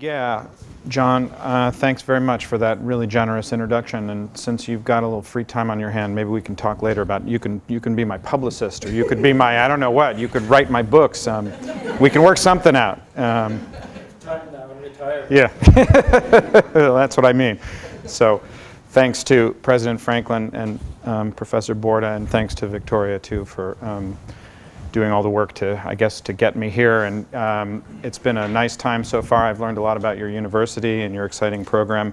Yeah, John, thanks very much for that really generous introduction. And since you've got a little free time on your hand, maybe we can talk later about, you can be my publicist, or you could be my, I don't know what, you could write my books. We can work something out. Time now and retire. Yeah, that's what I mean. So thanks to President Franklin and Professor Borda, and thanks to Victoria too for doing all the work to, I guess, to get me here. And it's been a nice time so far. I've learned a lot about your university and your exciting program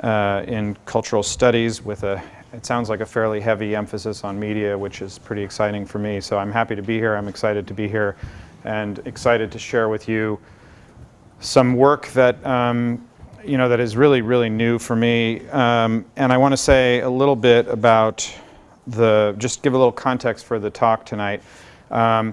in cultural studies with it sounds like a fairly heavy emphasis on media, which is pretty exciting for me. So I'm happy to be here. I'm excited to be here and excited to share with you some work that, that is really, really new for me. And I want to say a little bit about just give a little context for the talk tonight. I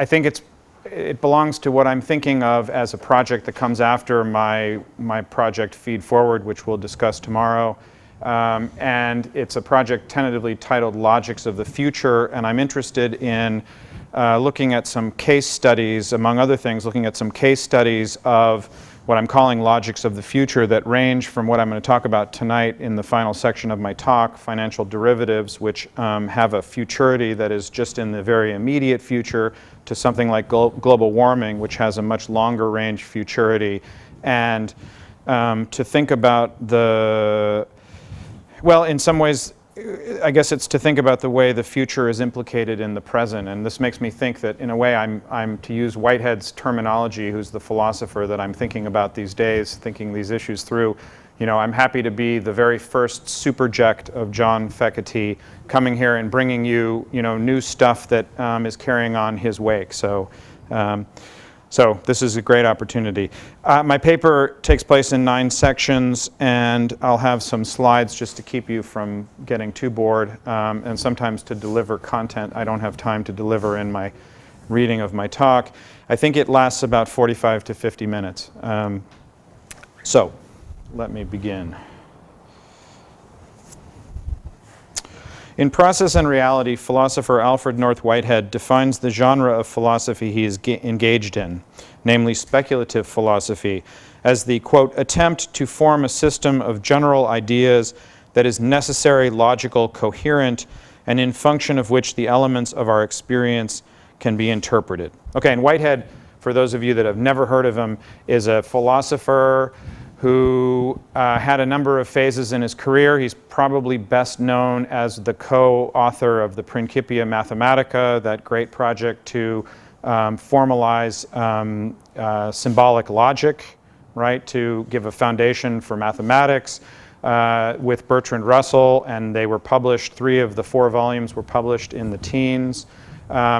think it belongs to what I'm thinking of as a project that comes after my project Feed Forward, which we'll discuss tomorrow. And it's a project tentatively titled Logics of the Future, and I'm interested in looking at some case studies, among other things, looking at some case studies of what I'm calling logics of the future that range from what I'm going to talk about tonight in the final section of my talk, financial derivatives, which have a futurity that is just in the very immediate future, to something like global warming, which has a much longer range futurity, and to think about in some ways, I guess it's to think about the way the future is implicated in the present. And this makes me think that, in a way, I'm to use Whitehead's terminology, who's the philosopher that I'm thinking about these days, thinking these issues through. I'm happy to be the very first superject of John Fekete, coming here and bringing you, new stuff that is carrying on his wake. So this is a great opportunity. My paper takes place in 9 sections, and I'll have some slides just to keep you from getting too bored, and sometimes to deliver content I don't have time to deliver in my reading of my talk. I think it lasts about 45 to 50 minutes. So let me begin. In Process and Reality, philosopher Alfred North Whitehead defines the genre of philosophy he is engaged in, namely speculative philosophy, as the, quote, attempt to form a system of general ideas that is necessary, logical, coherent, and in function of which the elements of our experience can be interpreted. Okay, and Whitehead, for those of you that have never heard of him, is a philosopher who had a number of phases in his career. He's probably best known as the co-author of the Principia Mathematica, that great project to formalize symbolic logic, right, to give a foundation for mathematics with Bertrand Russell, and they were published, 3 of the 4 volumes were published in the teens.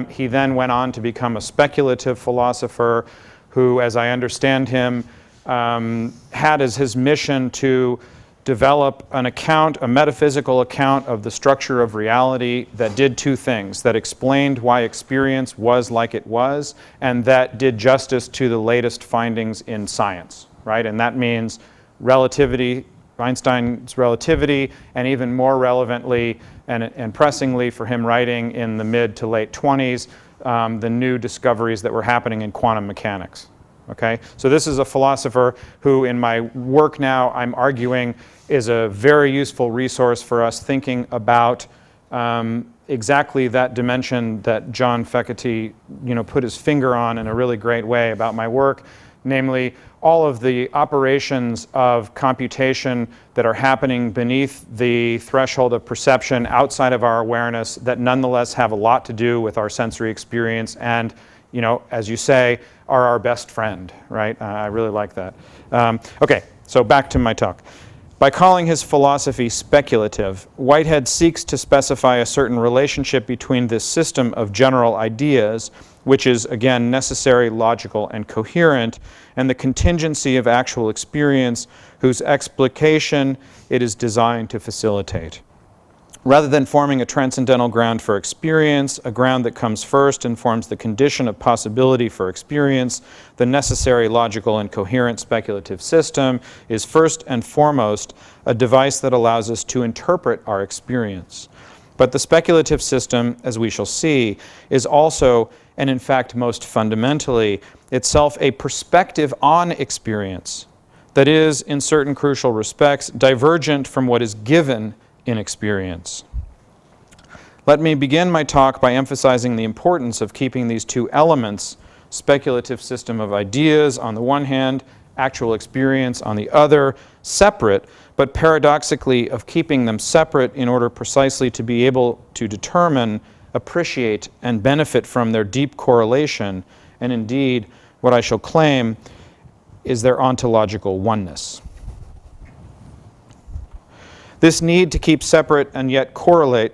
He then went on to become a speculative philosopher who, as I understand him, had as his mission to develop an account, a metaphysical account of the structure of reality that did 2 things, that explained why experience was like it was, and that did justice to the latest findings in science, right? And that means relativity, Einstein's relativity, and even more relevantly and pressingly for him writing in the mid to late 20s, the new discoveries that were happening in quantum mechanics. Okay, so this is a philosopher who, in my work now, I'm arguing is a very useful resource for us thinking about exactly that dimension that John Fekete, put his finger on in a really great way about my work, namely all of the operations of computation that are happening beneath the threshold of perception outside of our awareness that nonetheless have a lot to do with our sensory experience and, as you say, are our best friend, right? I really like that. Okay, so back to my talk. By calling his philosophy speculative, Whitehead seeks to specify a certain relationship between this system of general ideas, which is, again, necessary, logical, and coherent, and the contingency of actual experience, whose explication it is designed to facilitate. Rather than forming a transcendental ground for experience, a ground that comes first and forms the condition of possibility for experience, the necessary, logical, and coherent speculative system is first and foremost a device that allows us to interpret our experience. But the speculative system, as we shall see, is also, and in fact most fundamentally, itself a perspective on experience that is, in certain crucial respects, divergent from what is given in experience. Let me begin my talk by emphasizing the importance of keeping these two elements, speculative system of ideas on the one hand, actual experience on the other, separate, but paradoxically of keeping them separate in order precisely to be able to determine, appreciate, and benefit from their deep correlation, and indeed, what I shall claim is their ontological oneness. This need to keep separate and yet correlate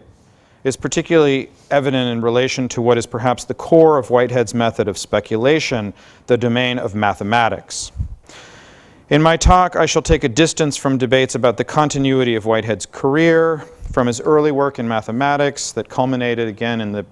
is particularly evident in relation to what is perhaps the core of Whitehead's method of speculation, the domain of mathematics. In my talk, I shall take a distance from debates about the continuity of Whitehead's career, from his early work in mathematics that culminated again in the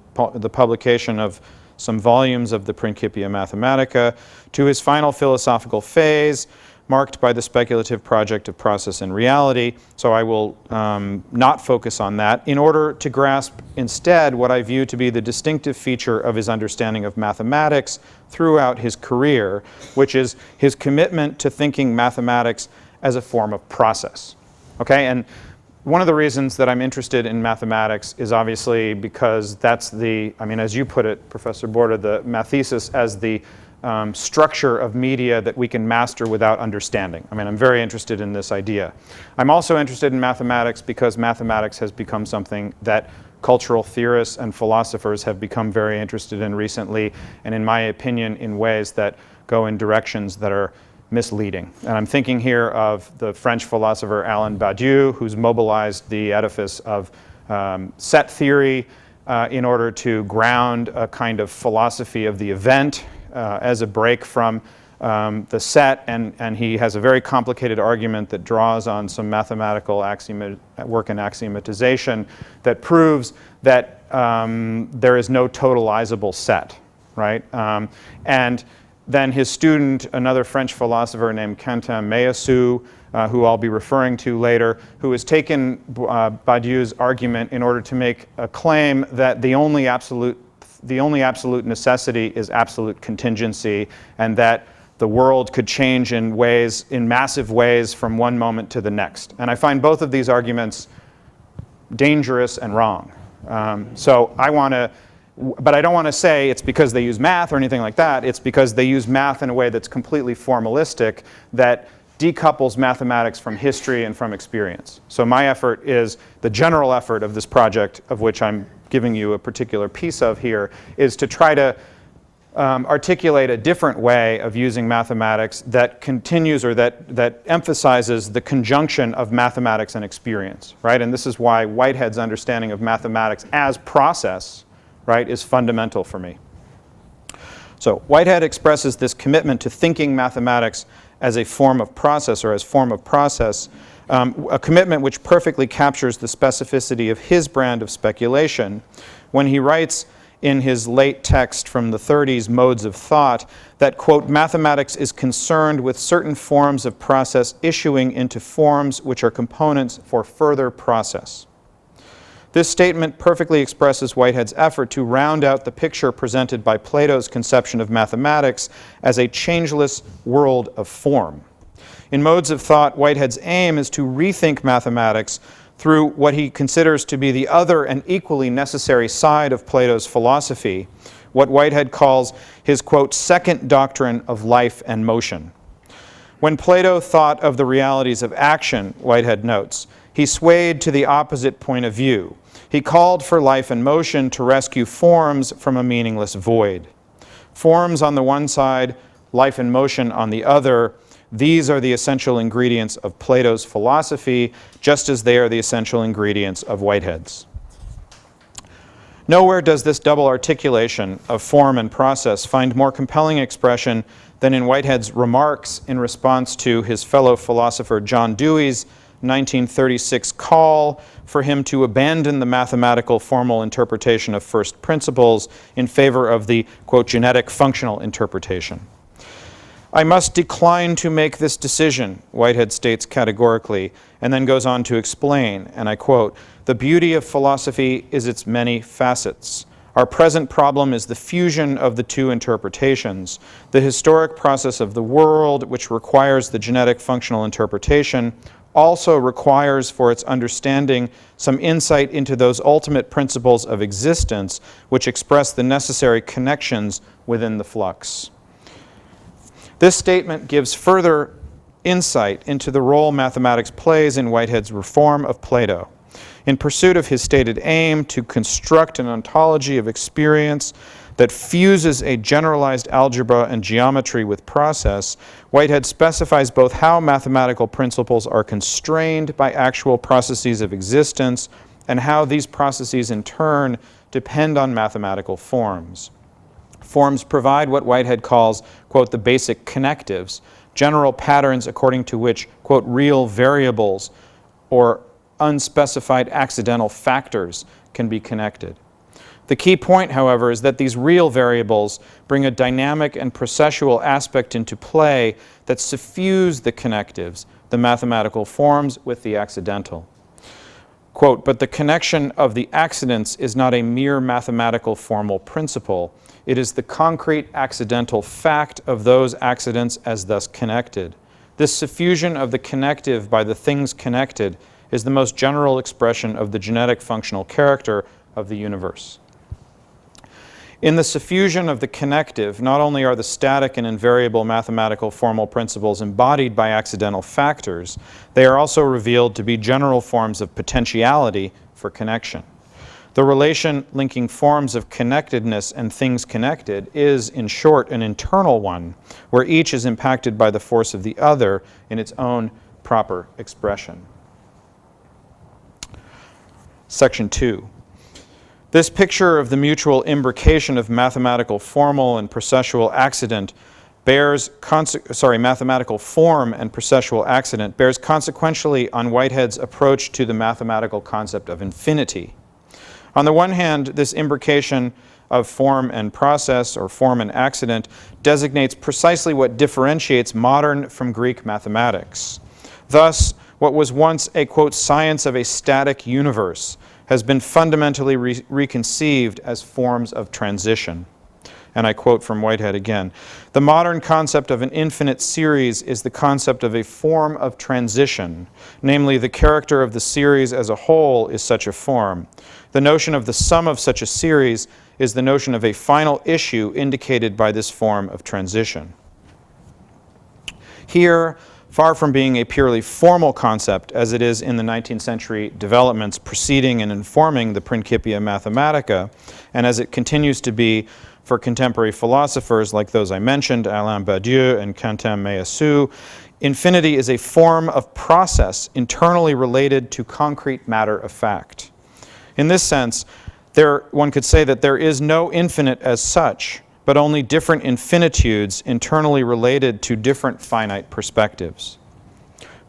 publication of some volumes of the Principia Mathematica, to his final philosophical phase, marked by the speculative project of process and reality. So I will not focus on that, in order to grasp instead what I view to be the distinctive feature of his understanding of mathematics throughout his career, which is his commitment to thinking mathematics as a form of process. Okay, and one of the reasons that I'm interested in mathematics is obviously because that's the, I mean, as you put it, Professor Borda, the mathesis as the structure of media that we can master without understanding. I mean, I'm very interested in this idea. I'm also interested in mathematics because mathematics has become something that cultural theorists and philosophers have become very interested in recently, and in my opinion, in ways that go in directions that are misleading. And I'm thinking here of the French philosopher Alain Badiou, who's mobilized the edifice of set theory in order to ground a kind of philosophy of the event as a break from the set, and he has a very complicated argument that draws on some mathematical work in axiomatization that proves that there is no totalizable set, right? And then his student, another French philosopher named Quentin Meillassoux, who I'll be referring to later, who has taken Badiou's argument in order to make a claim that the only absolute necessity is absolute contingency, and that the world could change in massive ways from one moment to the next. And I find both of these arguments dangerous and wrong. But I don't want to say it's because they use math or anything like that. It's because they use math in a way that's completely formalistic, that decouples mathematics from history and from experience. So my effort is, the general effort of this project, of which I'm giving you a particular piece of here, is to try to articulate a different way of using mathematics that continues, or that emphasizes the conjunction of mathematics and experience, right? And this is why Whitehead's understanding of mathematics as process, right, is fundamental for me. So Whitehead expresses this commitment to thinking mathematics as a form of process, or as form of process, a commitment which perfectly captures the specificity of his brand of speculation when he writes in his late text from the 30s, Modes of Thought, that, quote, mathematics is concerned with certain forms of process issuing into forms which are components for further process. This statement perfectly expresses Whitehead's effort to round out the picture presented by Plato's conception of mathematics as a changeless world of form. In Modes of Thought, Whitehead's aim is to rethink mathematics through what he considers to be the other and equally necessary side of Plato's philosophy, what Whitehead calls his, quote, second doctrine of life and motion. When Plato thought of the realities of action, Whitehead notes, he swayed to the opposite point of view. He called for life and motion to rescue forms from a meaningless void. Forms on the one side, life and motion on the other, these are the essential ingredients of Plato's philosophy, just as they are the essential ingredients of Whitehead's. Nowhere does this double articulation of form and process find more compelling expression than in Whitehead's remarks in response to his fellow philosopher John Dewey's 1936 call for him to abandon the mathematical formal interpretation of first principles in favor of the, quote, genetic functional interpretation. I must decline to make this decision, Whitehead states categorically, and then goes on to explain, and I quote, "The beauty of philosophy is its many facets. Our present problem is the fusion of the two interpretations, the historic process of the world, which requires the genetic functional interpretation, also requires for its understanding some insight into those ultimate principles of existence which express the necessary connections within the flux." This statement gives further insight into the role mathematics plays in Whitehead's reform of Plato. In pursuit of his stated aim to construct an ontology of experience that fuses a generalized algebra and geometry with process, Whitehead specifies both how mathematical principles are constrained by actual processes of existence and how these processes in turn depend on mathematical forms. Forms provide what Whitehead calls, quote, the basic connectives, general patterns according to which, quote, real variables or unspecified accidental factors can be connected. The key point, however, is that these real variables bring a dynamic and processual aspect into play that suffuse the connectives, the mathematical forms, with the accidental. Quote, "But the connection of the accidents is not a mere mathematical formal principle. It is the concrete accidental fact of those accidents as thus connected. This suffusion of the connective by the things connected is the most general expression of the genetic functional character of the universe." In the suffusion of the connective, not only are the static and invariable mathematical formal principles embodied by accidental factors, they are also revealed to be general forms of potentiality for connection. The relation linking forms of connectedness and things connected is, in short, an internal one, where each is impacted by the force of the other in its own proper expression. Section 2. This picture of the mutual imbrication of mathematical formal and processual accident mathematical form and processual accident bears consequentially on Whitehead's approach to the mathematical concept of infinity. On the one hand, this imbrication of form and process, or form and accident, designates precisely what differentiates modern from Greek mathematics. Thus, what was once a, quote, science of a static universe has been fundamentally reconceived as forms of transition. And I quote from Whitehead again, "The modern concept of an infinite series is the concept of a form of transition, namely the character of the series as a whole is such a form. The notion of the sum of such a series is the notion of a final issue indicated by this form of transition." Here, far from being a purely formal concept, as it is in the 19th century developments preceding and informing the Principia Mathematica, and as it continues to be for contemporary philosophers like those I mentioned, Alain Badiou and Quentin Meillassoux, infinity is a form of process internally related to concrete matter of fact. In this sense, one could say that there is no infinite as such, but only different infinitudes internally related to different finite perspectives.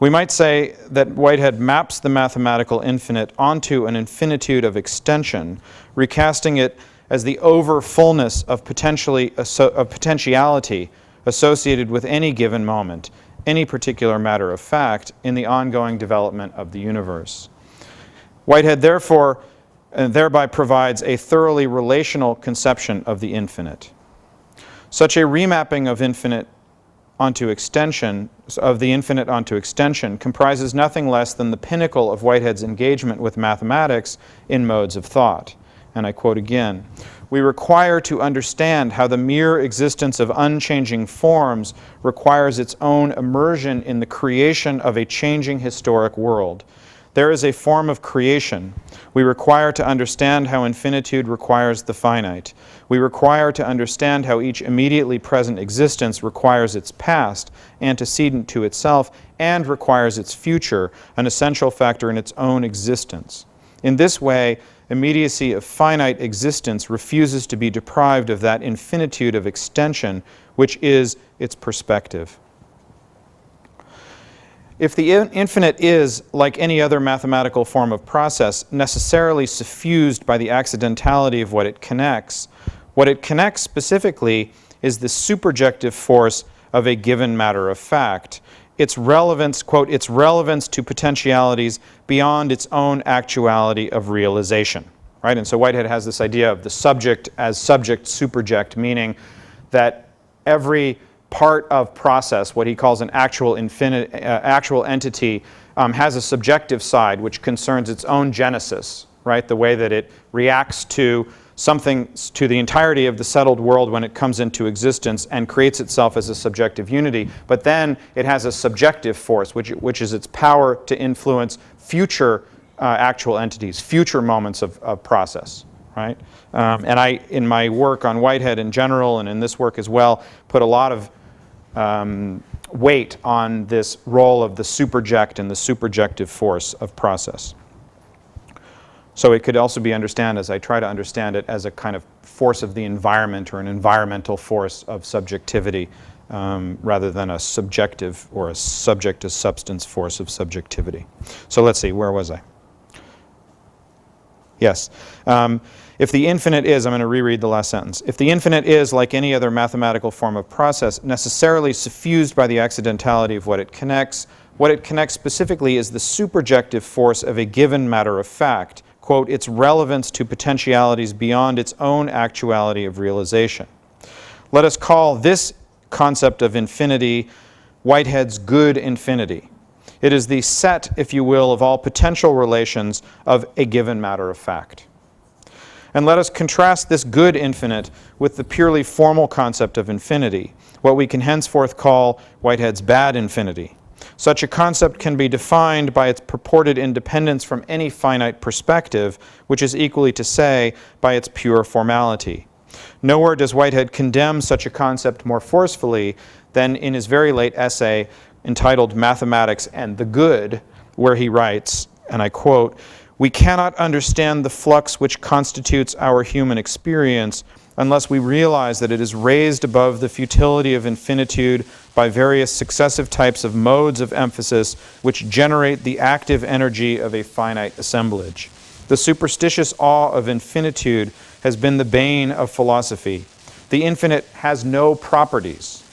We might say that Whitehead maps the mathematical infinite onto an infinitude of extension, recasting it as the over-fullness of potentiality associated with any given moment, any particular matter of fact, in the ongoing development of the universe. Whitehead thereby provides a thoroughly relational conception of the infinite. Such a remapping of the infinite onto extension comprises nothing less than the pinnacle of Whitehead's engagement with mathematics in modes of thought. And I quote again, "We require to understand how the mere existence of unchanging forms requires its own immersion in the creation of a changing historic world. There is a form of creation. We require to understand how infinitude requires the finite. We require to understand how each immediately present existence requires its past, antecedent to itself, and requires its future, an essential factor in its own existence. In this way, immediacy of finite existence refuses to be deprived of that infinitude of extension, which is its perspective." If the infinite is, like any other mathematical form of process, necessarily suffused by the accidentality of what it connects specifically is the superjective force of a given matter of fact. Its relevance, quote, its relevance to potentialities beyond its own actuality of realization, right? And so Whitehead has this idea of the subject as subject superject, meaning that every part of process, what he calls an actual entity, has a subjective side which concerns its own genesis, right? The way that it reacts to something, to the entirety of the settled world when it comes into existence and creates itself as a subjective unity. But then it has a subjective force, which is its power to influence future actual entities, future moments of process, right? And I, in my work on Whitehead in general and in this work as well, put a lot of weight on this role of the superject and the superjective force of process. So it could also be understood, as I try to understand it, as a kind of force of the environment or an environmental force of subjectivity rather than a subjective or a subject to substance force of subjectivity. So let's see, where was I? Yes. If the infinite is, I'm going to reread the last sentence. If the infinite is, like any other mathematical form of process, necessarily suffused by the accidentality of what it connects specifically is the superjective force of a given matter of fact, quote, its relevance to potentialities beyond its own actuality of realization. Let us call this concept of infinity Whitehead's good infinity. It is the set, if you will, of all potential relations of a given matter of fact. And let us contrast this good infinite with the purely formal concept of infinity, what we can henceforth call Whitehead's bad infinity. Such a concept can be defined by its purported independence from any finite perspective, which is equally to say, by its pure formality. Nowhere does Whitehead condemn such a concept more forcefully than in his very late essay entitled Mathematics and the Good, where he writes, and I quote, "We cannot understand the flux which constitutes our human experience unless we realize that it is raised above the futility of infinitude by various successive types of modes of emphasis which generate the active energy of a finite assemblage. The superstitious awe of infinitude has been the bane of philosophy. The infinite has no properties.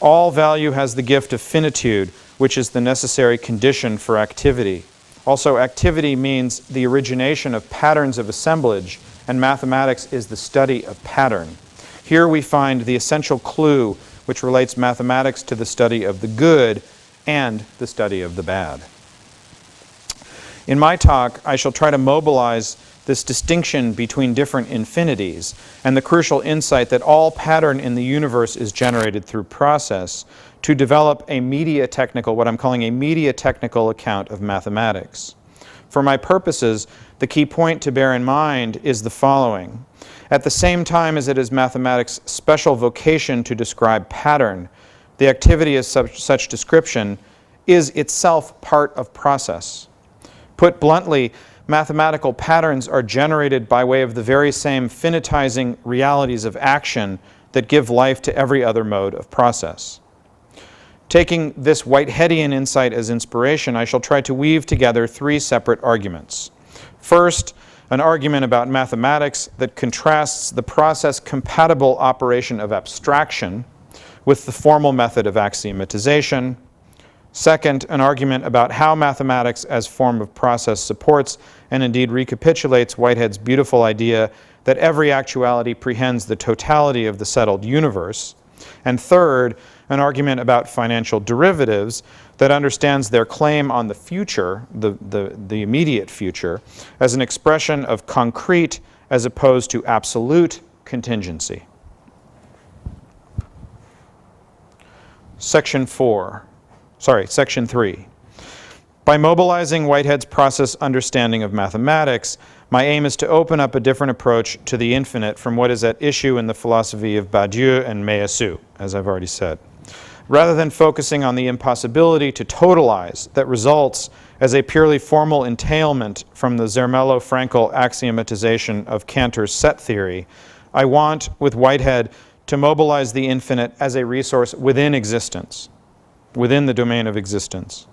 All value has the gift of finitude, which is the necessary condition for activity. Also, activity means the origination of patterns of assemblage, and mathematics is the study of pattern. Here we find the essential clue which relates mathematics to the study of the good and the study of the bad." In my talk, I shall try to mobilize this distinction between different infinities and the crucial insight that all pattern in the universe is generated through process to develop a mediatechnical, what I'm calling a mediatechnical account of mathematics. For my purposes, the key point to bear in mind is the following. At the same time as it is mathematics' special vocation to describe pattern, the activity of such description is itself part of process. Put bluntly, mathematical patterns are generated by way of the very same finitizing realities of action that give life to every other mode of process. Taking this Whiteheadian insight as inspiration, I shall try to weave together three separate arguments. First, an argument about mathematics that contrasts the process-compatible operation of abstraction with the formal method of axiomatization. Second, an argument about how mathematics as form of process supports and indeed recapitulates Whitehead's beautiful idea that every actuality prehends the totality of the settled universe. And third, an argument about financial derivatives that understands their claim on the future, the immediate future, as an expression of concrete as opposed to absolute contingency. Section 3. By mobilizing Whitehead's process understanding of mathematics, my aim is to open up a different approach to the infinite from what is at issue in the philosophy of Badiou and Meillassoux, as I've already said. Rather than focusing on the impossibility to totalize that results as a purely formal entailment from the Zermelo-Fraenkel axiomatization of Cantor's set theory, I want, with Whitehead, to mobilize the infinite as a resource within existence, within the domain of existence.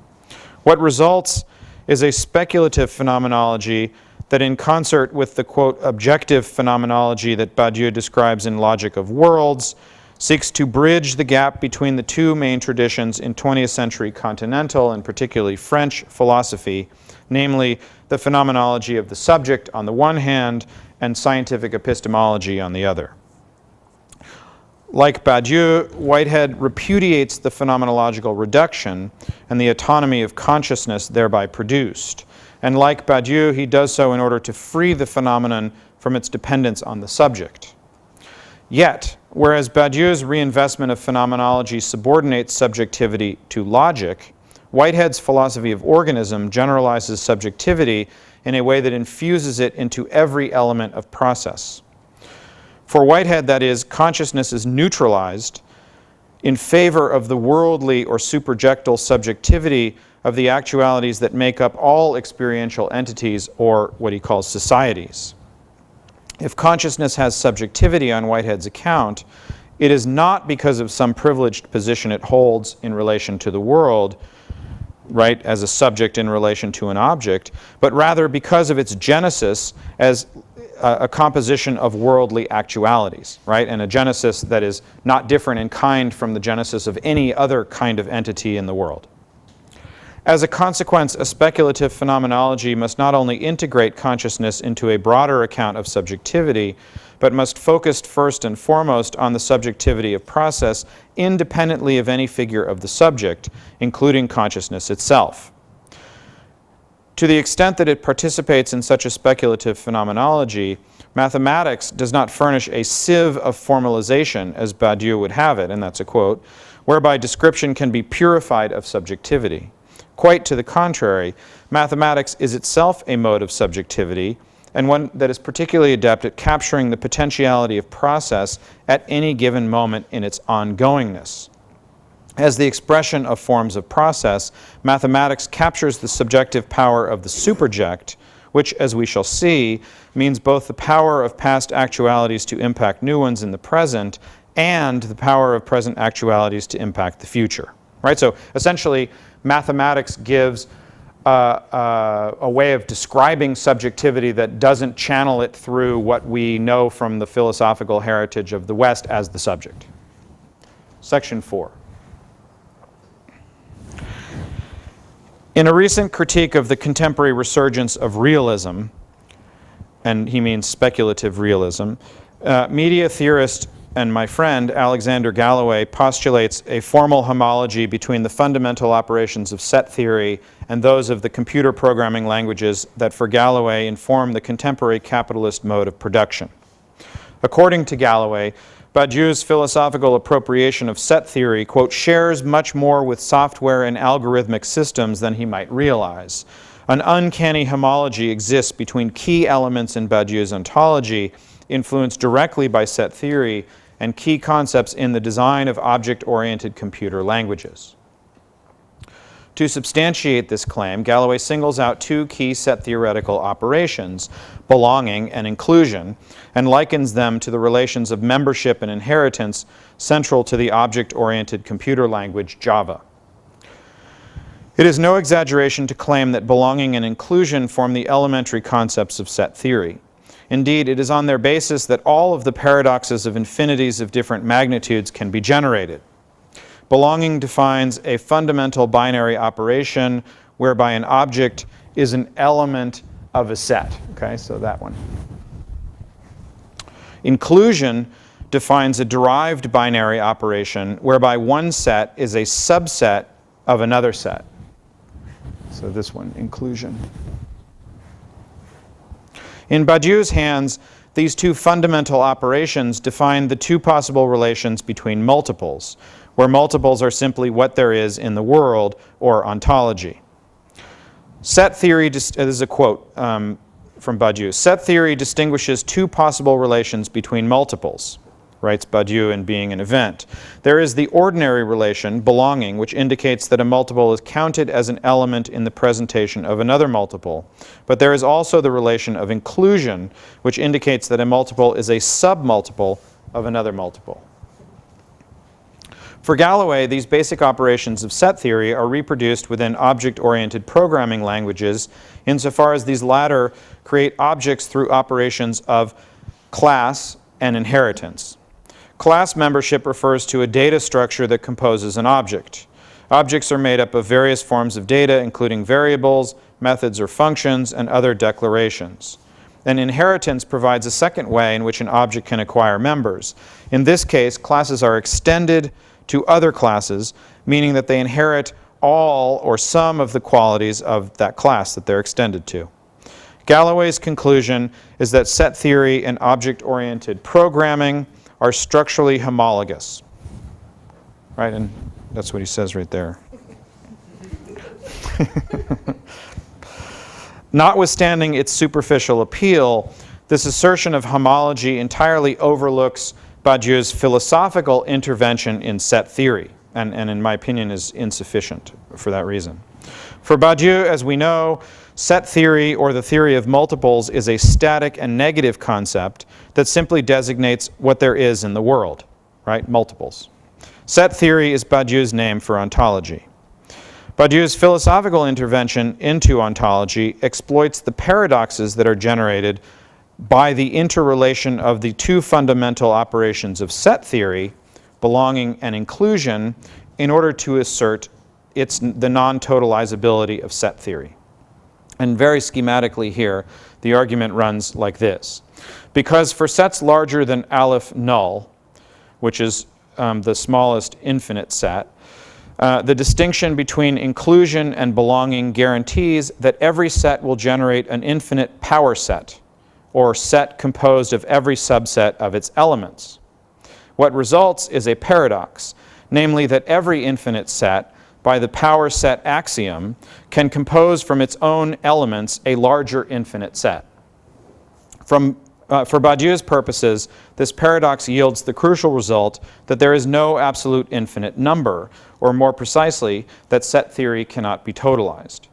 What results is a speculative phenomenology that, in concert with the, quote, objective phenomenology that Badiou describes in Logic of Worlds, seeks to bridge the gap between the two main traditions in 20th century continental and particularly French philosophy, namely the phenomenology of the subject on the one hand and scientific epistemology on the other. Like Badiou, Whitehead repudiates the phenomenological reduction and the autonomy of consciousness thereby produced. And like Badiou, he does so in order to free the phenomenon from its dependence on the subject. Yet, whereas Badiou's reinvestment of phenomenology subordinates subjectivity to logic, Whitehead's philosophy of organism generalizes subjectivity in a way that infuses it into every element of process. For Whitehead, that is, consciousness is neutralized in favor of the worldly or superjectal subjectivity of the actualities that make up all experiential entities, or what he calls societies. If consciousness has subjectivity on Whitehead's account, it is not because of some privileged position it holds in relation to the world, right, as a subject in relation to an object, but rather because of its genesis as a composition of worldly actualities, right, and a genesis that is not different in kind from the genesis of any other kind of entity in the world. As a consequence, a speculative phenomenology must not only integrate consciousness into a broader account of subjectivity, but must focus first and foremost on the subjectivity of process independently of any figure of the subject, including consciousness itself. To the extent that it participates in such a speculative phenomenology, mathematics does not furnish a sieve of formalization, as Badiou would have it, and that's a quote, whereby description can be purified of subjectivity. Quite to the contrary, mathematics is itself a mode of subjectivity, and one that is particularly adept at capturing the potentiality of process at any given moment in its ongoingness. As the expression of forms of process, mathematics captures the subjective power of the superject, which, as we shall see, means both the power of past actualities to impact new ones in the present and the power of present actualities to impact the future. Right? So essentially, mathematics gives a way of describing subjectivity that doesn't channel it through what we know from the philosophical heritage of the West as the subject. Section 4. In a recent critique of the contemporary resurgence of realism, and he means speculative realism, media theorist and my friend Alexander Galloway postulates a formal homology between the fundamental operations of set theory and those of the computer programming languages that for Galloway inform the contemporary capitalist mode of production. According to Galloway, Badiou's philosophical appropriation of set theory, quote, shares much more with software and algorithmic systems than he might realize. An uncanny homology exists between key elements in Badiou's ontology, influenced directly by set theory, and key concepts in the design of object-oriented computer languages. To substantiate this claim, Galloway singles out two key set theoretical operations, belonging and inclusion, and likens them to the relations of membership and inheritance central to the object-oriented computer language Java. It is no exaggeration to claim that belonging and inclusion form the elementary concepts of set theory. Indeed, it is on their basis that all of the paradoxes of infinities of different magnitudes can be generated. Belonging defines a fundamental binary operation whereby an object is an element of a set. Okay, so that one. Inclusion defines a derived binary operation whereby one set is a subset of another set. So this one, inclusion. In Badiou's hands, these two fundamental operations define the two possible relations between multiples, where multiples are simply what there is in the world, or ontology. Set theory, this is a quote from Badiou, set theory distinguishes two possible relations between multiples, writes Badiou in Being an Event. There is the ordinary relation, belonging, which indicates that a multiple is counted as an element in the presentation of another multiple. But there is also the relation of inclusion, which indicates that a multiple is a submultiple of another multiple. For Galloway, these basic operations of set theory are reproduced within object-oriented programming languages insofar as these latter create objects through operations of class and inheritance. Class membership refers to a data structure that composes an object. Objects are made up of various forms of data, including variables, methods or functions, and other declarations. And inheritance provides a second way in which an object can acquire members. In this case, classes are extended to other classes, meaning that they inherit all or some of the qualities of that class that they're extended to. Galloway's conclusion is that set theory and object-oriented programming are structurally homologous. Right, and that's what he says right there. Notwithstanding its superficial appeal, this assertion of homology entirely overlooks Badiou's philosophical intervention in set theory, and in my opinion is insufficient for that reason. For Badiou, as we know, set theory, or the theory of multiples, is a static and negative concept that simply designates what there is in the world, right? Multiples. Set theory is Badiou's name for ontology. Badiou's philosophical intervention into ontology exploits the paradoxes that are generated by the interrelation of the two fundamental operations of set theory, belonging and inclusion, in order to assert the non-totalizability of set theory. And very schematically here, the argument runs like this. Because for sets larger than Aleph null, which is the smallest infinite set, the distinction between inclusion and belonging guarantees that every set will generate an infinite power set, or set composed of every subset of its elements. What results is a paradox, namely that every infinite set, by the power set axiom, can compose from its own elements a larger infinite set. For Badiou's purposes, this paradox yields the crucial result that there is no absolute infinite number, or more precisely, that set theory cannot be totalized.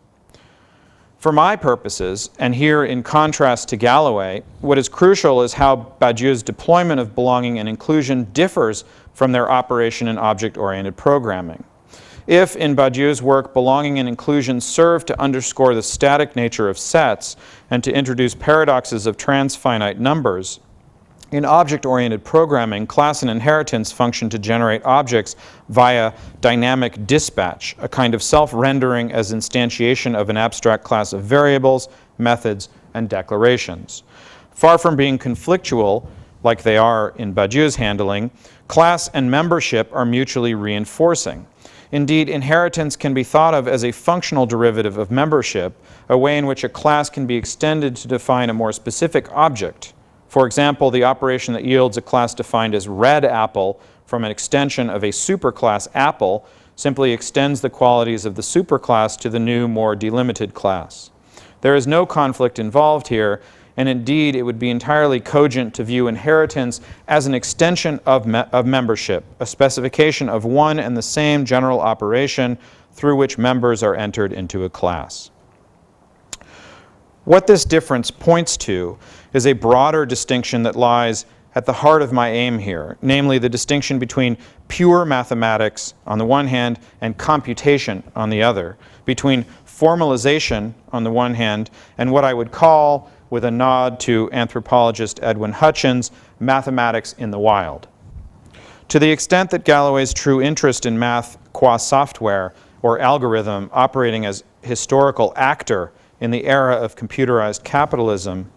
For my purposes, and here in contrast to Galloway, what is crucial is how Badiou's deployment of belonging and inclusion differs from their operation in object-oriented programming. If, in Badiou's work, belonging and inclusion serve to underscore the static nature of sets and to introduce paradoxes of transfinite numbers, in object-oriented programming, class and inheritance function to generate objects via dynamic dispatch, a kind of self-rendering as instantiation of an abstract class of variables, methods, and declarations. Far from being conflictual, like they are in Badiou's handling, class and membership are mutually reinforcing. Indeed, inheritance can be thought of as a functional derivative of membership, a way in which a class can be extended to define a more specific object. For example, the operation that yields a class defined as red apple from an extension of a superclass apple simply extends the qualities of the superclass to the new, more delimited class. There is no conflict involved here, and indeed it would be entirely cogent to view inheritance as an extension of membership, a specification of one and the same general operation through which members are entered into a class. What this difference points to is a broader distinction that lies at the heart of my aim here, namely the distinction between pure mathematics on the one hand and computation on the other, between formalization on the one hand and what I would call, with a nod to anthropologist Edwin Hutchins, mathematics in the wild. To the extent that Galloway's true interest in math qua software or algorithm operating as historical actor in the era of computerized capitalism,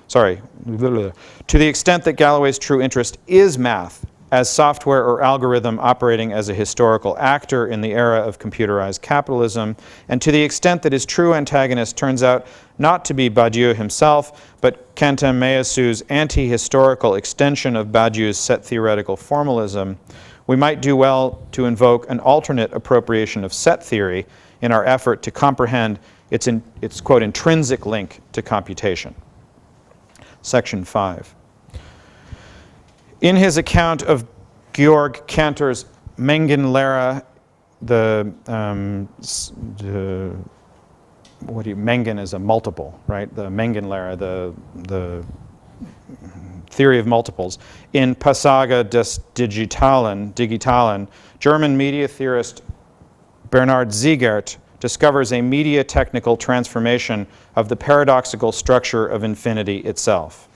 to the extent that Galloway's true interest is math as software or algorithm operating as a historical actor in the era of computerized capitalism, and to the extent that his true antagonist turns out not to be Badiou himself, but Quentin Meillassoux' anti-historical extension of Badiou's set theoretical formalism, we might do well to invoke an alternate appropriation of set theory in our effort to comprehend its quote, intrinsic link to computation. Section 5. In his account of Georg Cantor's Mengenlehre, Mengen is a multiple, right? The Mengenlehre, the theory of multiples. In Passage des Digitalen, German media theorist Bernhard Siegert discovers a media technical transformation of the paradoxical structure of infinity itself.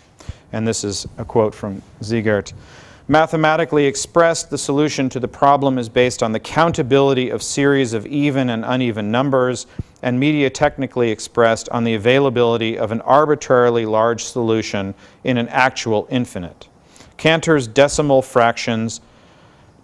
And this is a quote from Siegert. Mathematically expressed, the solution to the problem is based on the countability of series of even and uneven numbers, and mediatechnically expressed on the availability of an arbitrarily large solution in an actual infinite. Cantor's decimal fractions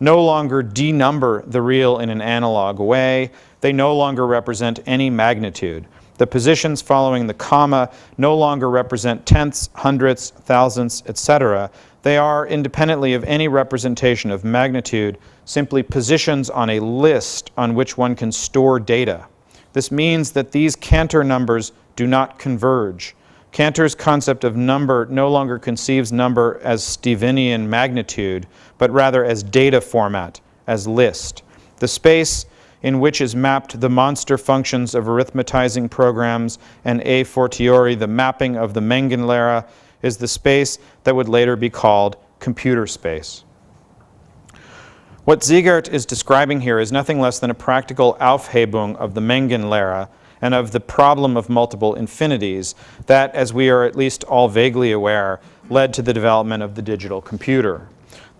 no longer denumber the real in an analog way. They no longer represent any magnitude. The positions following the comma no longer represent tenths, hundredths, thousandths, etc. They are, independently of any representation of magnitude, simply positions on a list on which one can store data. This means that these Cantor numbers do not converge. Cantor's concept of number no longer conceives number as Stevenian magnitude, but rather as data format, as list. The space in which is mapped the monster functions of arithmetizing programs and a fortiori the mapping of the Mengenlehre is the space that would later be called computer space. What Siegert is describing here is nothing less than a practical Aufhebung of the Mengenlehre and of the problem of multiple infinities that, as we are at least all vaguely aware, led to the development of the digital computer.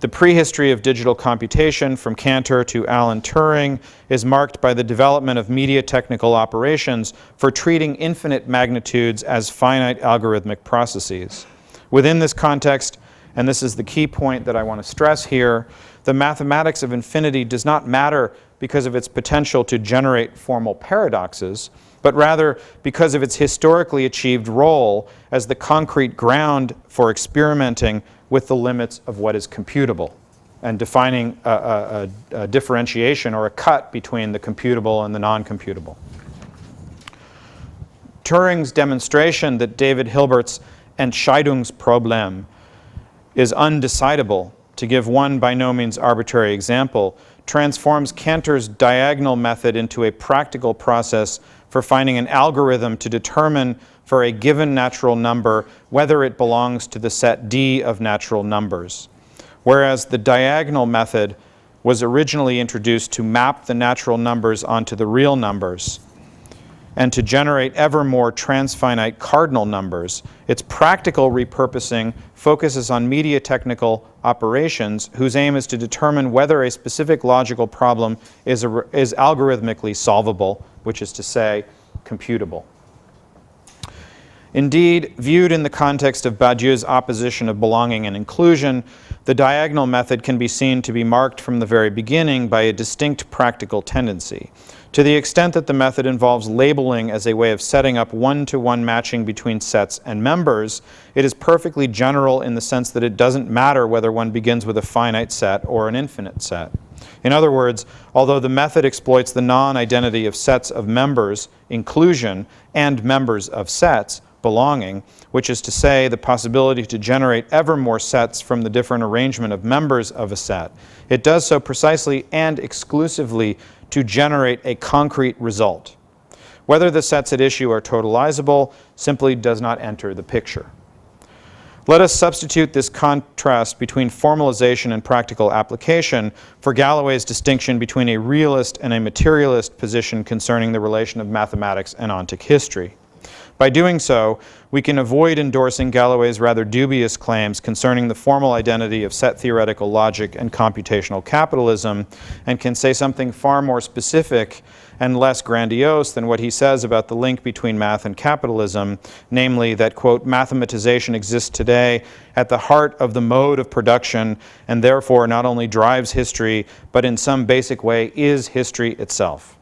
The prehistory of digital computation from Cantor to Alan Turing is marked by the development of mediatechnical operations for treating infinite magnitudes as finite algorithmic processes. Within this context, and this is the key point that I want to stress here, the mathematics of infinity does not matter because of its potential to generate formal paradoxes, but rather because of its historically achieved role as the concrete ground for experimenting with the limits of what is computable and defining a differentiation or a cut between the computable and the non-computable. Turing's demonstration that David Hilbert's Entscheidungsproblem is undecidable, to give one by no means arbitrary example, transforms Cantor's diagonal method into a practical process for finding an algorithm to determine for a given natural number whether it belongs to the set D of natural numbers. Whereas the diagonal method was originally introduced to map the natural numbers onto the real numbers and to generate ever more transfinite cardinal numbers, its practical repurposing focuses on mediatechnical operations whose aim is to determine whether a specific logical problem is algorithmically solvable, which is to say, computable. Indeed, viewed in the context of Badiou's opposition of belonging and inclusion, the diagonal method can be seen to be marked from the very beginning by a distinct practical tendency. To the extent that the method involves labeling as a way of setting up one-to-one matching between sets and members, it is perfectly general in the sense that it doesn't matter whether one begins with a finite set or an infinite set. In other words, although the method exploits the non-identity of sets of members, inclusion, and members of sets, belonging, which is to say the possibility to generate ever more sets from the different arrangement of members of a set, it does so precisely and exclusively to generate a concrete result. Whether the sets at issue are totalizable simply does not enter the picture. Let us substitute this contrast between formalization and practical application for Galloway's distinction between a realist and a materialist position concerning the relation of mathematics and ontic history. By doing so, we can avoid endorsing Galloway's rather dubious claims concerning the formal identity of set theoretical logic and computational capitalism, and can say something far more specific and less grandiose than what he says about the link between math and capitalism, namely that, quote, mathematization exists today at the heart of the mode of production and therefore not only drives history, but in some basic way is history itself.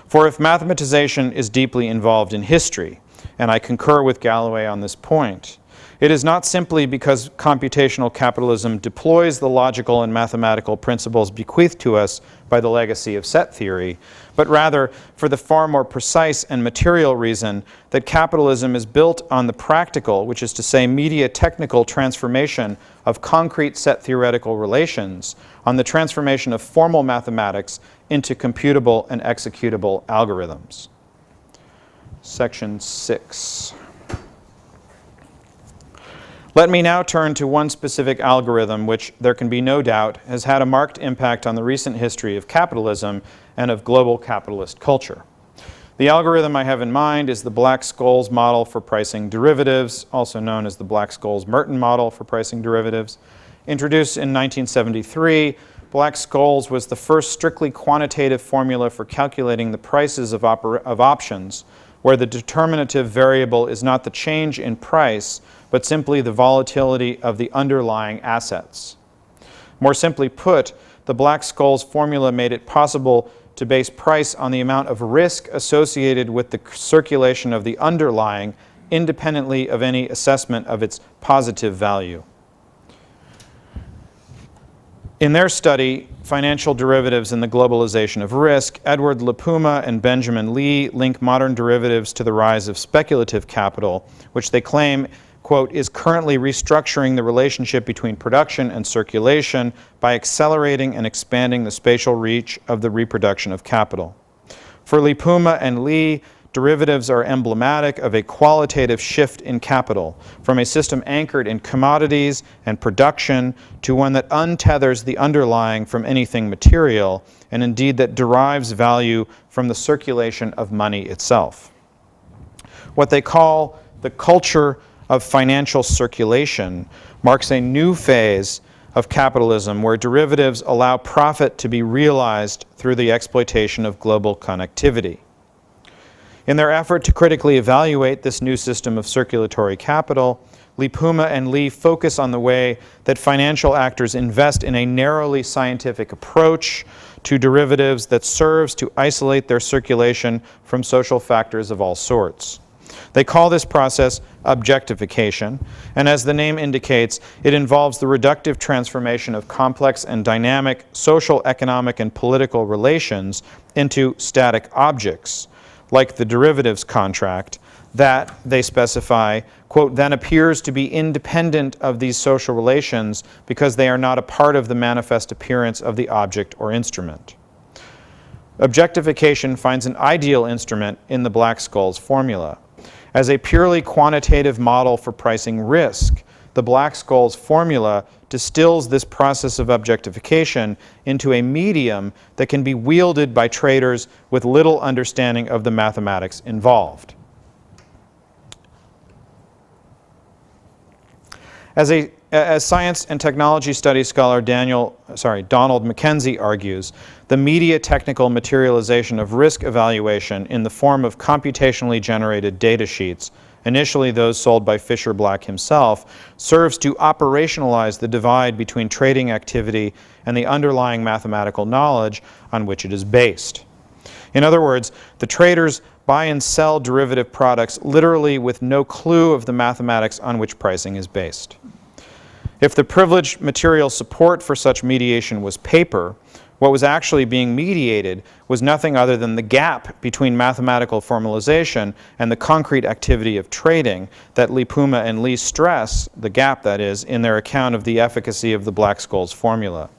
For if mathematization is deeply involved in history, and I concur with Galloway on this point, it is not simply because computational capitalism deploys the logical and mathematical principles bequeathed to us by the legacy of set theory, but rather for the far more precise and material reason that capitalism is built on the practical, which is to say media-technical transformation of concrete set theoretical relations, on the transformation of formal mathematics into computable and executable algorithms. Section 6. Let me now turn to one specific algorithm which, there can be no doubt, has had a marked impact on the recent history of capitalism and of global capitalist culture. The algorithm I have in mind is the Black-Scholes model for pricing derivatives, also known as the Black-Scholes-Merton model for pricing derivatives. Introduced in 1973, Black-Scholes was the first strictly quantitative formula for calculating the prices of options, where the determinative variable is not the change in price, but simply the volatility of the underlying assets. More simply put, the Black-Scholes formula made it possible to base price on the amount of risk associated with the circulation of the underlying, independently of any assessment of its positive value. In their study, Financial Derivatives and the Globalization of Risk, Edward Lipuma and Benjamin Lee link modern derivatives to the rise of speculative capital, which they claim, quote, is currently restructuring the relationship between production and circulation by accelerating and expanding the spatial reach of the reproduction of capital. For Lipuma and Lee, derivatives are emblematic of a qualitative shift in capital, from a system anchored in commodities and production to one that untethers the underlying from anything material, and indeed that derives value from the circulation of money itself. What they call the culture of financial circulation marks a new phase of capitalism where derivatives allow profit to be realized through the exploitation of global connectivity. In their effort to critically evaluate this new system of circulatory capital, Lipuma and Lee focus on the way that financial actors invest in a narrowly scientific approach to derivatives that serves to isolate their circulation from social factors of all sorts. They call this process objectification, and as the name indicates, it involves the reductive transformation of complex and dynamic social, economic, and political relations into static objects, like the derivatives contract, that, they specify, quote, then appears to be independent of these social relations because they are not a part of the manifest appearance of the object or instrument. Objectification finds an ideal instrument in the Black-Scholes formula. As a purely quantitative model for pricing risk, the Black-Scholes formula distills this process of objectification into a medium that can be wielded by traders with little understanding of the mathematics involved. As science and technology studies scholar Donald McKenzie argues, the media-technical materialization of risk evaluation in the form of computationally generated data sheets, initially those sold by Fisher Black himself, serves to operationalize the divide between trading activity and the underlying mathematical knowledge on which it is based. In other words, the traders buy and sell derivative products literally with no clue of the mathematics on which pricing is based. If the privileged material support for such mediation was paper, what was actually being mediated was nothing other than the gap between mathematical formalization and the concrete activity of trading that Lipuma and Lee stress, the gap that is, in their account of the efficacy of the Black-Scholes formula.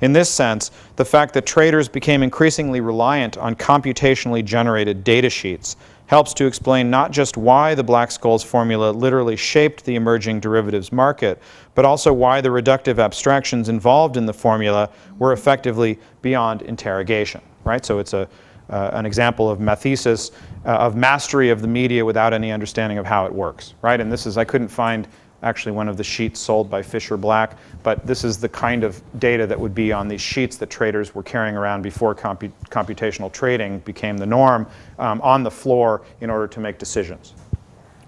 In this sense, the fact that traders became increasingly reliant on computationally generated data sheets helps to explain not just why the Black-Scholes formula literally shaped the emerging derivatives market, but also why the reductive abstractions involved in the formula were effectively beyond interrogation, right? So it's an example of mathesis, of mastery of the media without any understanding of how it works, right? And this is, I couldn't find actually one of the sheets sold by Fisher Black, but this is the kind of data that would be on these sheets that traders were carrying around before computational trading became the norm on the floor in order to make decisions,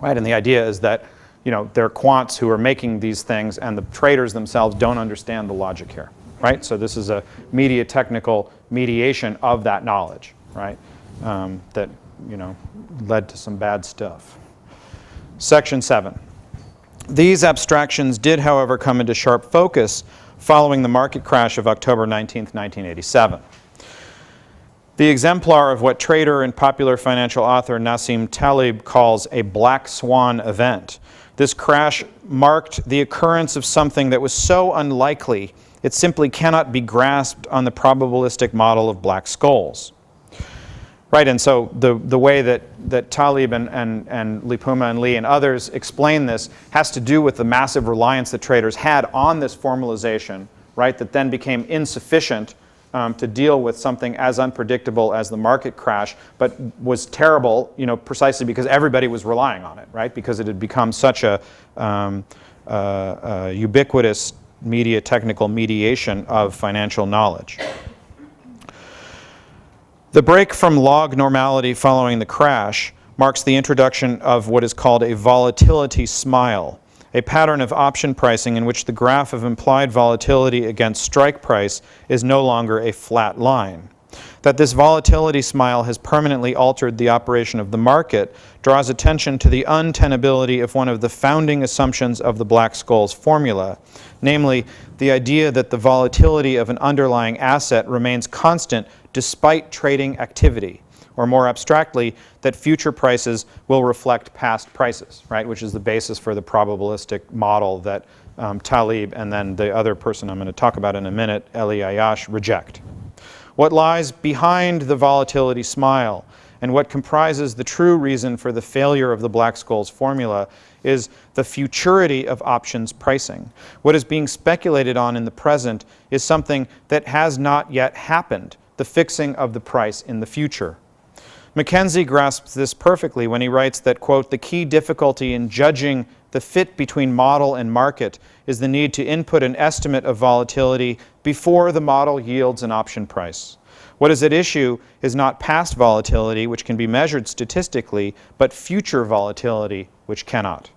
right? And the idea is that, you know, they're quants who are making these things and the traders themselves don't understand the logic here, right? So this is a media technical mediation of that knowledge, right? That, you know, led to some bad stuff. Section 7. These abstractions did, however, come into sharp focus following the market crash of October 19, 1987. The exemplar of what trader and popular financial author Nassim Taleb calls a black swan event. This crash marked the occurrence of something that was so unlikely it simply cannot be grasped on the probabilistic model of Black-Scholes. Right, and so the way that Taleb and Lipuma and Lee and others explain this has to do with the massive reliance that traders had on this formalization, right, that then became insufficient to deal with something as unpredictable as the market crash, but was terrible, you know, precisely because everybody was relying on it, right, because it had become such a ubiquitous technical mediation of financial knowledge. The break from log normality following the crash marks the introduction of what is called a volatility smile, a pattern of option pricing in which the graph of implied volatility against strike price is no longer a flat line. That this volatility smile has permanently altered the operation of the market draws attention to the untenability of one of the founding assumptions of the Black-Scholes formula, namely the idea that the volatility of an underlying asset remains constant despite trading activity, or more abstractly, that future prices will reflect past prices, right, which is the basis for the probabilistic model that Taleb and then the other person I'm going to talk about in a minute, Eli Ayash, reject. What lies behind the volatility smile and what comprises the true reason for the failure of the Black-Scholes formula is the futurity of options pricing. What is being speculated on in the present is something that has not yet happened, the fixing of the price in the future. Mackenzie grasps this perfectly when he writes that, quote, the key difficulty in judging the fit between model and market is the need to input an estimate of volatility before the model yields an option price. What is at issue is not past volatility, which can be measured statistically, but future volatility, which cannot.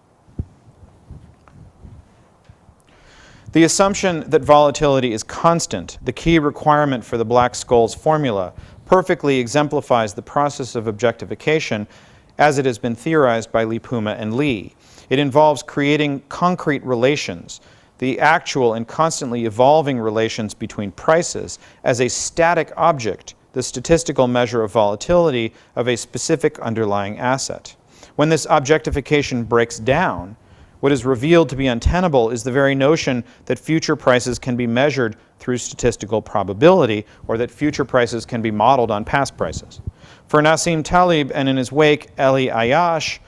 The assumption that volatility is constant, the key requirement for the Black-Scholes formula, perfectly exemplifies the process of objectification as it has been theorized by Lipuma and Lee. It involves creating concrete relations, the actual and constantly evolving relations between prices, as a static object, the statistical measure of volatility of a specific underlying asset. When this objectification breaks down, what is revealed to be untenable is the very notion that future prices can be measured through statistical probability, or that future prices can be modeled on past prices. For Nassim Taleb and in his wake Eli Ayash,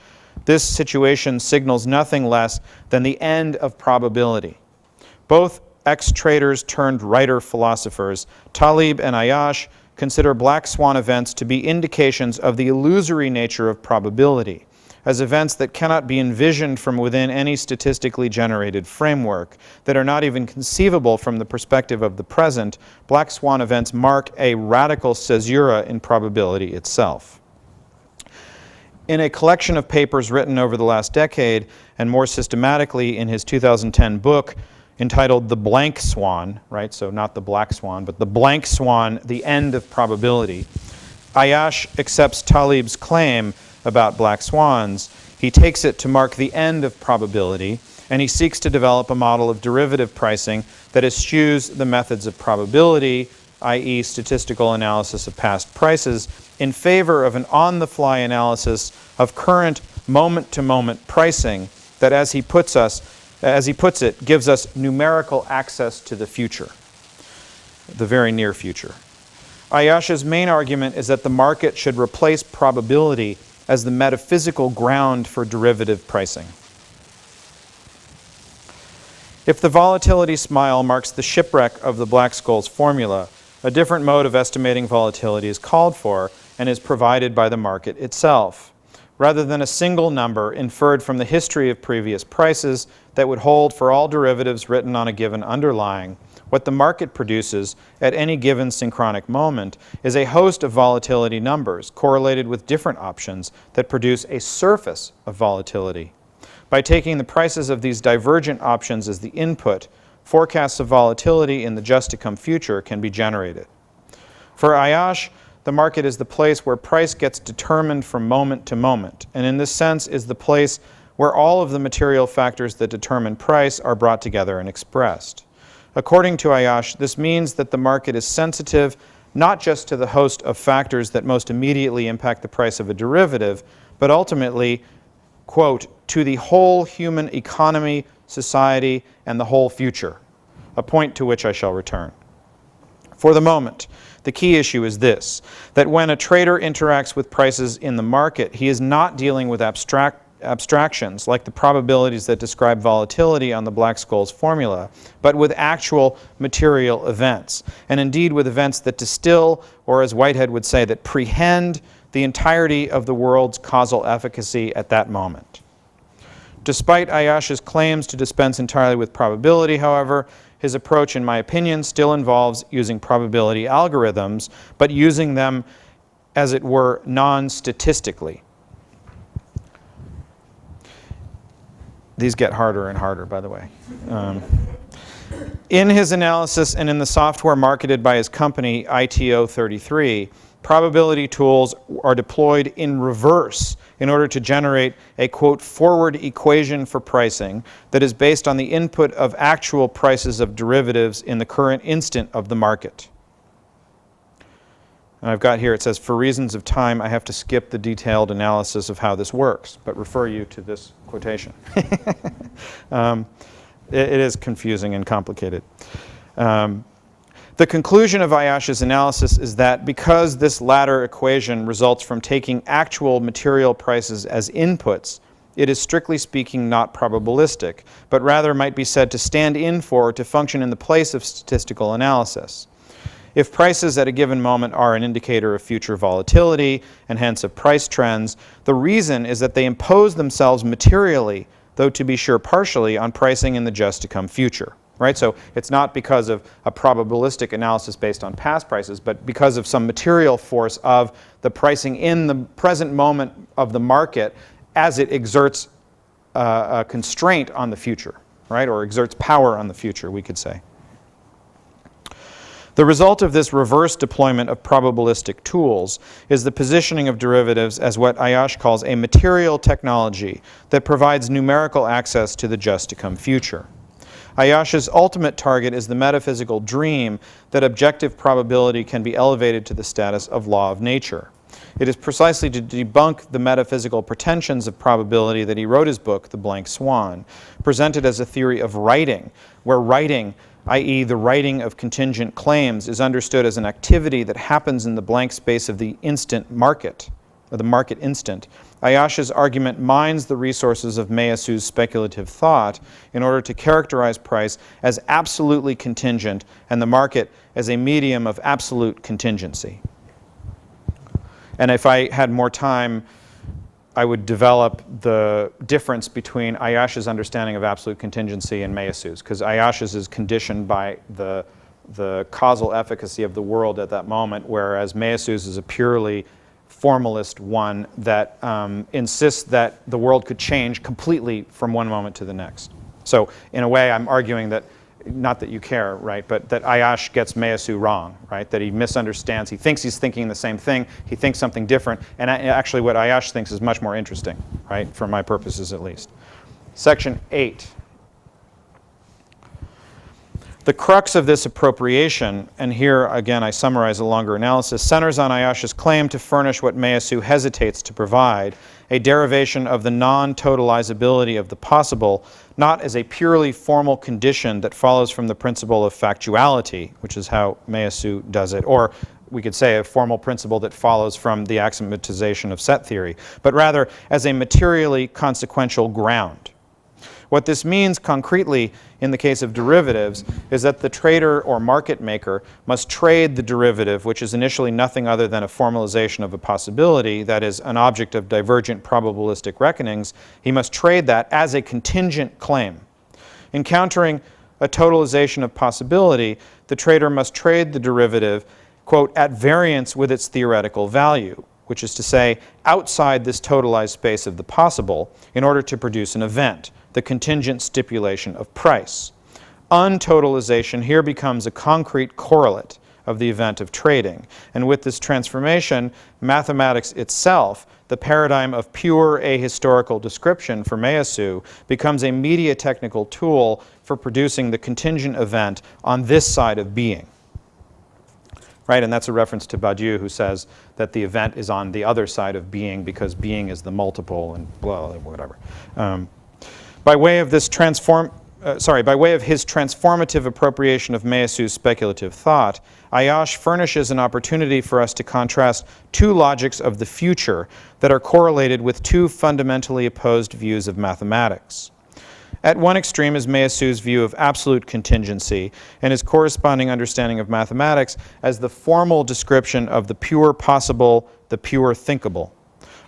this situation signals nothing less than the end of probability. Both ex-traders turned writer philosophers, Taleb and Ayash, consider black swan events to be indications of the illusory nature of probability, as events that cannot be envisioned from within any statistically generated framework, that are not even conceivable from the perspective of the present. Black swan events mark a radical caesura in probability itself. In a collection of papers written over the last decade, and more systematically in his 2010 book entitled The Blank Swan, right, so not the black swan, but The Blank Swan, The End of Probability, Ayash accepts Taleb's claim about black swans. He takes it to mark the end of probability, and he seeks to develop a model of derivative pricing that eschews the methods of probability, i.e. statistical analysis of past prices, in favor of an on-the-fly analysis of current moment-to-moment pricing that, as he puts it, gives us numerical access to the future, the very near future. Ayash's main argument is that the market should replace probability as the metaphysical ground for derivative pricing. If the volatility smile marks the shipwreck of the Black-Scholes formula, a different mode of estimating volatility is called for and is provided by the market itself. Rather than a single number inferred from the history of previous prices that would hold for all derivatives written on a given underlying, what the market produces at any given synchronic moment is a host of volatility numbers correlated with different options that produce a surface of volatility. By taking the prices of these divergent options as the input, forecasts of volatility in the just-to-come future can be generated. For Ayash, the market is the place where price gets determined from moment to moment, and in this sense is the place where all of the material factors that determine price are brought together and expressed. According to Ayash, this means that the market is sensitive not just to the host of factors that most immediately impact the price of a derivative, but ultimately, quote, to the whole human economy, society, and the whole future, a point to which I shall return. For the moment, the key issue is this, that when a trader interacts with prices in the market, he is not dealing with abstractions like the probabilities that describe volatility on the Black-Scholes formula, but with actual material events, and indeed with events that distill, or as Whitehead would say, that prehend the entirety of the world's causal efficacy at that moment. Despite Ayash's claims to dispense entirely with probability, however, his approach, in my opinion, still involves using probability algorithms, but using them, as it were, non-statistically. These get harder and harder, by the way. In his analysis and in the software marketed by his company, ITO33, probability tools are deployed in reverse in order to generate a, quote, forward equation for pricing that is based on the input of actual prices of derivatives in the current instant of the market. And I've got here, it says, for reasons of time, I have to skip the detailed analysis of how this works, but refer you to this quotation. It is confusing and complicated. The conclusion of Ayash's analysis is that because this latter equation results from taking actual material prices as inputs, it is strictly speaking not probabilistic, but rather might be said to stand in for or to function in the place of statistical analysis. If prices at a given moment are an indicator of future volatility and hence of price trends, the reason is that they impose themselves materially, though to be sure partially, on pricing in the just to come future. Right? So it's not because of a probabilistic analysis based on past prices, but because of some material force of the pricing in the present moment of the market as it exerts a constraint on the future, right? Or exerts power on the future, we could say. The result of this reverse deployment of probabilistic tools is the positioning of derivatives as what Ayash calls a material technology that provides numerical access to the just to come future. Ayash's ultimate target is the metaphysical dream that objective probability can be elevated to the status of law of nature. It is precisely to debunk the metaphysical pretensions of probability that he wrote his book, The Blank Swan, presented as a theory of writing, where writing, i.e. the writing of contingent claims, is understood as an activity that happens in the blank space of the instant market, or the market instant. Ayash's argument mines the resources of Meillassoux speculative thought in order to characterize price as absolutely contingent and the market as a medium of absolute contingency. And if I had more time, I would develop the difference between Ayash's understanding of absolute contingency and Meillassoux', because Ayash's is conditioned by the causal efficacy of the world at that moment, whereas Meillassoux' is a purely formalist one that insists that the world could change completely from one moment to the next. So in a way, I'm arguing that, not that you care, right, but that Ayash gets Meillassoux wrong, right, that he misunderstands. He thinks he's thinking the same thing. He thinks something different. And actually what Ayash thinks is much more interesting, right, for my purposes at least. Section 8. The crux of this appropriation, and here again I summarize a longer analysis, centers on Ayash's claim to furnish what Meillassoux hesitates to provide, a derivation of the non-totalizability of the possible, not as a purely formal condition that follows from the principle of factuality, which is how Meillassoux does it, or we could say a formal principle that follows from the axiomatization of set theory, but rather as a materially consequential ground. What this means concretely in the case of derivatives is that the trader or market maker must trade the derivative, which is initially nothing other than a formalization of a possibility, that is, an object of divergent probabilistic reckonings. He must trade that as a contingent claim. Encountering a totalization of possibility, the trader must trade the derivative, quote, at variance with its theoretical value, which is to say, outside this totalized space of the possible, in order to produce an event, the contingent stipulation of price. Untotalization here becomes a concrete correlate of the event of trading. And with this transformation, mathematics itself, the paradigm of pure ahistorical description for Meillassoux, becomes a mediatechnical tool for producing the contingent event on this side of being. Right, and that's a reference to Badiou, who says that the event is on the other side of being because being is the multiple and blah, whatever. By way of his transformative appropriation of Meillassoux' speculative thought, Ayash furnishes an opportunity for us to contrast two logics of the future that are correlated with two fundamentally opposed views of mathematics. At one extreme is Meillassoux' view of absolute contingency and his corresponding understanding of mathematics as the formal description of the pure possible, the pure thinkable.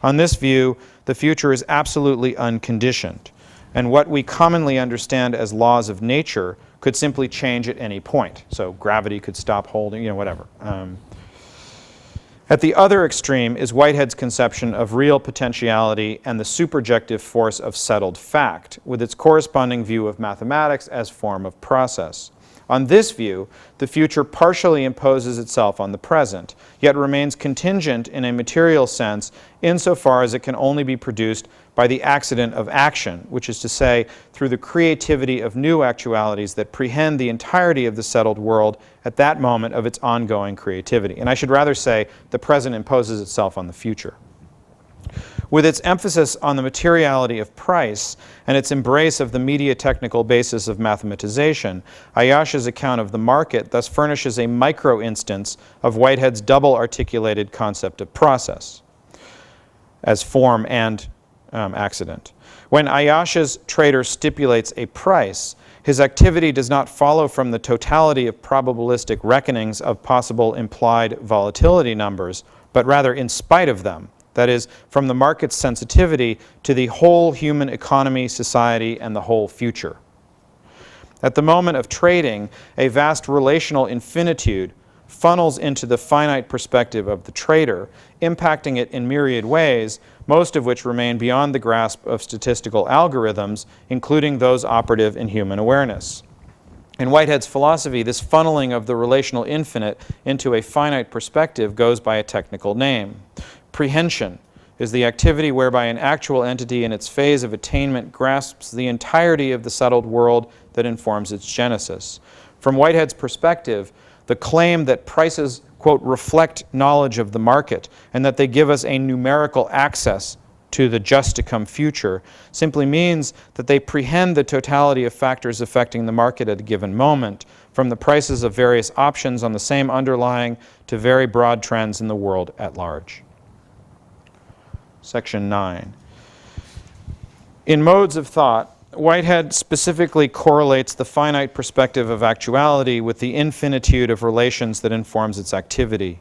On this view, the future is absolutely unconditioned. and what we commonly understand as laws of nature could simply change at any point. So gravity could stop holding, whatever. At the other extreme is Whitehead's conception of real potentiality and the superjective force of settled fact, with its corresponding view of mathematics as form of process. On this view, the future partially imposes itself on the present, yet remains contingent in a material sense insofar as it can only be produced by the accident of action, which is to say, through the creativity of new actualities that prehend the entirety of the settled world at that moment of its ongoing creativity. And I should rather say the present imposes itself on the future. With its emphasis on the materiality of price and its embrace of the media-technical basis of mathematization, Ayasha's account of the market thus furnishes a micro-instance of Whitehead's double-articulated concept of process as form and accident. When Ayasha's trader stipulates a price, his activity does not follow from the totality of probabilistic reckonings of possible implied volatility numbers, but rather in spite of them. That is, from the market's sensitivity to the whole human economy, society, and the whole future. At the moment of trading, a vast relational infinitude funnels into the finite perspective of the trader, impacting it in myriad ways, most of which remain beyond the grasp of statistical algorithms, including those operative in human awareness. In Whitehead's philosophy, this funneling of the relational infinite into a finite perspective goes by a technical name. Prehension is the activity whereby an actual entity in its phase of attainment grasps the entirety of the settled world that informs its genesis. From Whitehead's perspective, the claim that prices, quote, reflect knowledge of the market and that they give us a numerical access to the just-to-come future simply means that they prehend the totality of factors affecting the market at a given moment, from the prices of various options on the same underlying to very broad trends in the world at large. Section 9. In modes of thought, Whitehead specifically correlates the finite perspective of actuality with the infinitude of relations that informs its activity.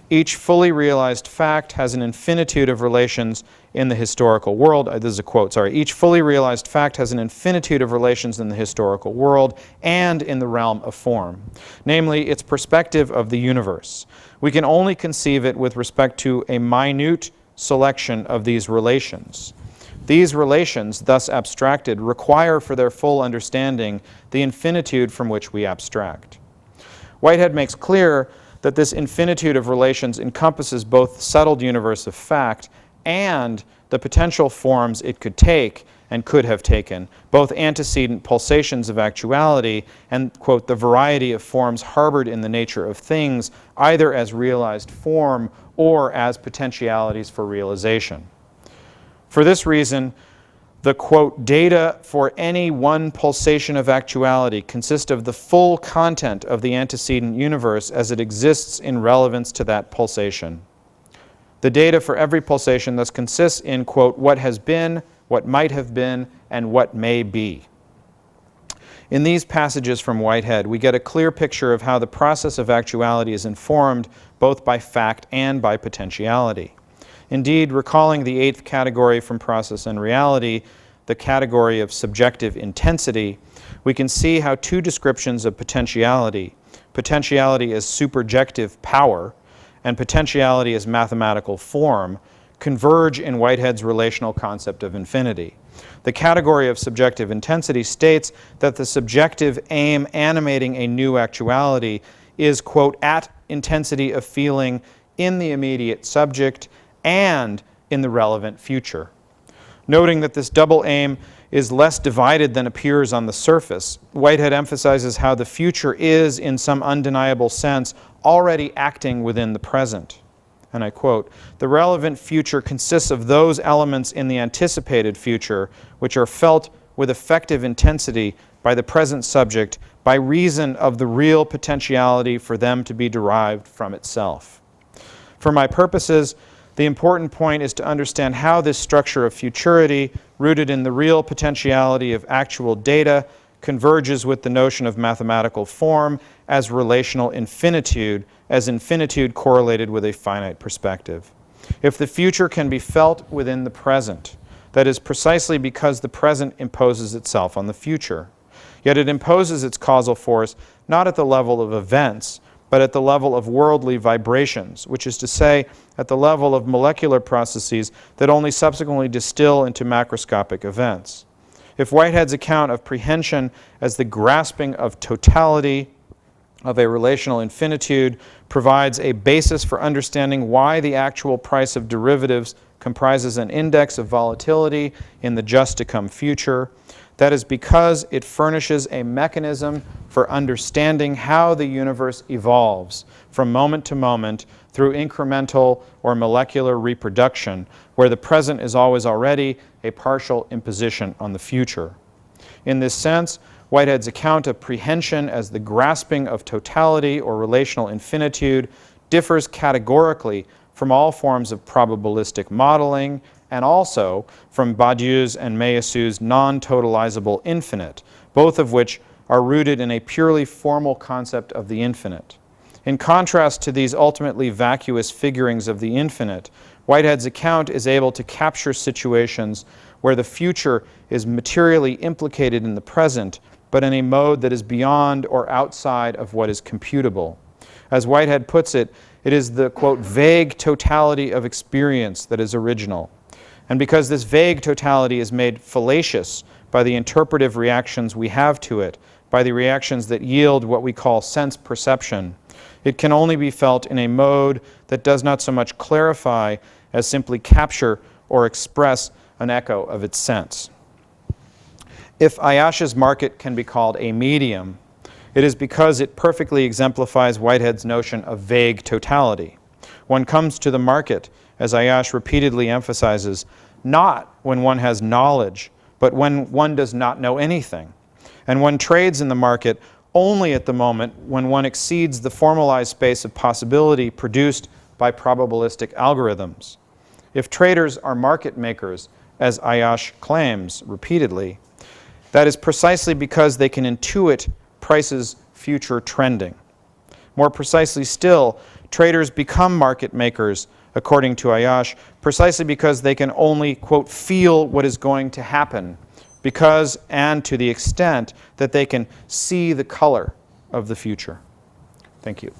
Each fully realized fact has an infinitude of relations in the historical world. This is a quote, sorry. Each fully realized fact has an infinitude of relations in the historical world and in the realm of form, namely its perspective of the universe. We can only conceive it with respect to a minute selection of these relations. These relations, thus abstracted, require for their full understanding the infinitude from which we abstract. Whitehead makes clear that this infinitude of relations encompasses both the settled universe of fact and the potential forms it could take and could have taken, both antecedent pulsations of actuality and, quote, the variety of forms harbored in the nature of things, either as realized form or as potentialities for realization. For this reason, the, quote, data for any one pulsation of actuality consist of the full content of the antecedent universe as it exists in relevance to that pulsation. The data for every pulsation thus consists in, quote, what has been, what might have been, and what may be. In these passages from Whitehead, we get a clear picture of how the process of actuality is informed both by fact and by potentiality. Indeed, recalling the eighth category from Process and Reality, the category of subjective intensity, we can see how two descriptions of potentiality as superjective power and potentiality as mathematical form, converge in Whitehead's relational concept of infinity. The category of subjective intensity states that the subjective aim animating a new actuality is, quote, at intensity of feeling in the immediate subject and in the relevant future. Noting that this double aim is less divided than appears on the surface, Whitehead emphasizes how the future is, in some undeniable sense, already acting within the present. And I quote, "The relevant future consists of those elements in the anticipated future which are felt with effective intensity by the present subject by reason of the real potentiality for them to be derived from itself." For my purposes, the important point is to understand how this structure of futurity, rooted in the real potentiality of actual data, converges with the notion of mathematical form as relational infinitude, as infinitude correlated with a finite perspective. If the future can be felt within the present, That is precisely because the present imposes itself on the future. Yet it imposes its causal force not at the level of events, but at the level of worldly vibrations, which is to say, at the level of molecular processes that only subsequently distill into macroscopic events. If Whitehead's account of prehension as the grasping of totality of a relational infinitude provides a basis for understanding why the actual price of derivatives comprises an index of volatility in the just-to-come future, that is because it furnishes a mechanism for understanding how the universe evolves from moment to moment through incremental or molecular reproduction, where the present is always already a partial imposition on the future. In this sense, Whitehead's account of prehension as the grasping of totality or relational infinitude differs categorically from all forms of probabilistic modeling and also from Badiou's and Meillassoux' non-totalizable infinite, both of which are rooted in a purely formal concept of the infinite. In contrast to these ultimately vacuous figurings of the infinite, Whitehead's account is able to capture situations where the future is materially implicated in the present, but in a mode that is beyond or outside of what is computable. As Whitehead puts it, it is the, quote, vague totality of experience that is original. And because this vague totality is made fallacious by the interpretive reactions we have to it, by the reactions that yield what we call sense perception, it can only be felt in a mode that does not so much clarify as simply capture or express an echo of its sense. If Ayash's market can be called a medium, it is because it perfectly exemplifies Whitehead's notion of vague totality. One comes to the market, as Ayash repeatedly emphasizes, not when one has knowledge, but when one does not know anything. And one trades in the market only at the moment when one exceeds the formalized space of possibility produced by probabilistic algorithms. If traders are market makers, as Ayash claims repeatedly, that is precisely because they can intuit prices' future trending. More precisely still, traders become market makers, according to Ayash, precisely because they can only, quote, feel what is going to happen, because and to the extent that they can see the color of the future. Thank you.